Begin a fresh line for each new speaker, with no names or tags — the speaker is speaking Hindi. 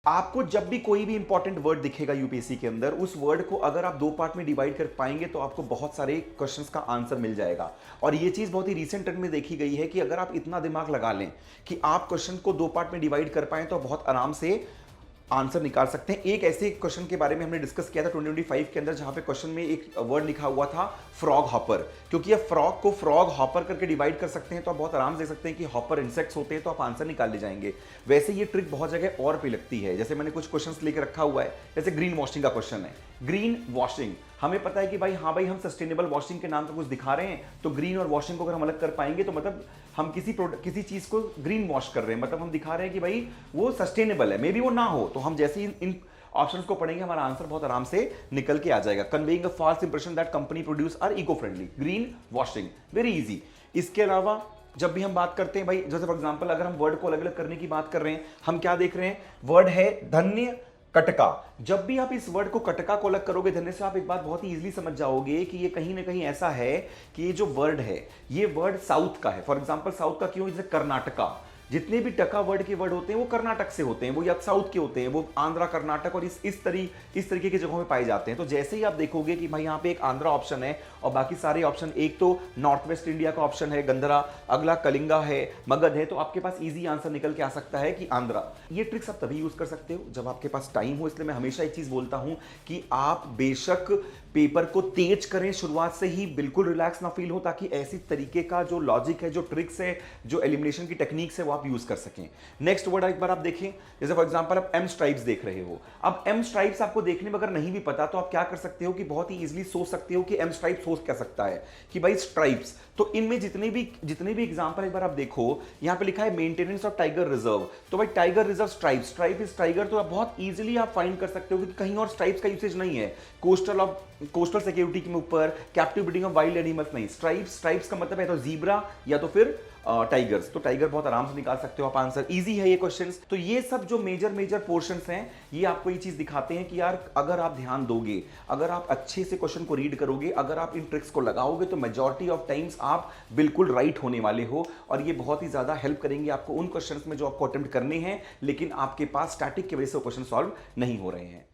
आपको जब भी कोई भी इंपॉर्टेंट वर्ड दिखेगा यूपीएससी के अंदर, उस वर्ड को अगर आप दो पार्ट में डिवाइड कर पाएंगे तो आपको बहुत सारे क्वेश्चंस का आंसर मिल जाएगा। और ये चीज बहुत ही रिसेंट टाइम में देखी गई है कि अगर आप इतना दिमाग लगा लें कि आप क्वेश्चन को दो पार्ट में डिवाइड कर पाएं तो बहुत आराम से आंसर निकाल सकते हैं। एक ऐसे क्वेश्चन के बारे में हमने डिस्कस किया था 2025 के अंदर, जहां पे क्वेश्चन में एक वर्ड लिखा हुआ था फ्रॉग हॉपर। क्योंकि ये फ्रॉग को फ्रॉग हॉपर करके डिवाइड कर सकते हैं तो आप बहुत आराम से देख सकते हैं कि हॉपर इंसेक्ट्स होते हैं, तो आप आंसर निकाल ले जाएंगे। वैसे ये ट्रिक बहुत जगह और पे लगती है। जैसे मैंने कुछ क्वेश्चन लेकर रखा हुआ है, जैसे ग्रीन वॉशिंग का क्वेश्चन है। ग्रीन वॉशिंग, हमें पता है कि भाई हाँ भाई हम सस्टेनेबल वॉशिंग के नाम पर कुछ दिखा रहे हैं, तो ग्रीन और वॉशिंग को अगर हम अलग कर पाएंगे तो मतलब हम किसी चीज को ग्रीन वॉश कर रहे हैं, मतलब हम दिखा रहे हैं कि भाई वो सस्टेनेबल है। मे बी वो ना हो, तो हम जैसे ही इन ऑप्शंस को पढ़ेंगे हमारा आंसर बहुत आराम से निकल के आ जाएगा। Conveying a false impression that company produce are eco friendly, green washing, very easy. इसके अलावा जब भी हम बात करते हैं भाई, जैसे फॉर एग्जांपल अगर हम वर्ड को अलग अलग करने की बात कर रहे हैं, हम क्या देख रहे हैं, वर्ड है धन्य कटका। जब भी आप इस वर्ड को कटका को अलग करोगे धन्य से, आप एक बात बहुत ही इजीली समझ जाओगे कि ये कहीं ना कहीं ऐसा है कि ये जो वर्ड है ये वर्ड साउथ का है। फॉर एग्जांपल साउथ का क्यों, जैसे कर्नाटका, जितने भी टका वर्ड के वर्ड होते हैं वो कर्नाटक से होते हैं, वो या साउथ के होते हैं, वो आंध्रा कर्नाटक और इस तरीके की जगहों में पाए जाते हैं। तो जैसे ही आप देखोगे कि भाई यहाँ पे एक आंध्रा ऑप्शन है और बाकी सारे ऑप्शन, एक तो नॉर्थ वेस्ट इंडिया का ऑप्शन है गंधरा, अगला कलिंगा है, मगध है, तो आपके पास इजी आंसर निकल के आ सकता है कि आंध्रा। ये ट्रिक्स आप तभी यूज कर सकते हो जब आपके पास टाइम हो। इसलिए मैं हमेशा एक चीज बोलता हूं कि आप बेशक पेपर को तेज करें शुरुआत से ही, बिल्कुल रिलैक्स ना फील हो, ताकि ऐसी तरीके का जो लॉजिक है, जो ट्रिक्स है, जो एलिमिनेशन की टेक्निक्स है वो आप यूज कर सकें। नेक्स्ट वर्ड एक बार आप देखें, जैसे फॉर एग्जांपल आप एम स्ट्राइप्स देख रहे हो। अब एम स्ट्राइप्स आपको देखने में अगर नहीं भी पता तो आप क्या कर सकते हो कि बहुत ही इजीली सोच सकते हो कि एम स्ट्राइप्स हो क्या सकता है, कि भाई स्ट्राइप्स। तो इनमें जितने भी एग्जांपल एक बार आप देखो, यहां पे लिखा है मेंटेनेंस ऑफ टाइगर रिजर्व, तो भाई tiger reserve stripe, stripe is tiger, तो आप बहुत इजीली आप फाइंड कर सकते हो कि कहीं और स्ट्राइप्स का यूसेज नहीं है। कोस्टल सिक्योरिटी के ऊपर captive breeding of wild animals नहीं, स्ट्राइप्स का मतलब है तो जीब्रा या तो फिर टाइगर्स। तो टाइगर बहुत आराम से निकाल सकते हो आप आंसर, इजी है ये क्वेश्चंस। तो ये सब जो मेजर पोर्शंस हैं ये आपको ये चीज दिखाते हैं कि यार अगर आप ध्यान दोगे, अगर आप अच्छे से क्वेश्चन को रीड करोगे, अगर आप इन ट्रिक्स को लगाओगे तो मेजॉरिटी ऑफ टाइम्स आप बिल्कुल राइट होने वाले हो। और ये बहुत ही ज्यादा हेल्प करेंगे आपको उन क्वेश्चंस में जो आपको अटेम्प्ट करने हैं लेकिन आपके पास स्टैटिक की वजह से क्वेश्चन सॉल्व नहीं हो रहे हैं।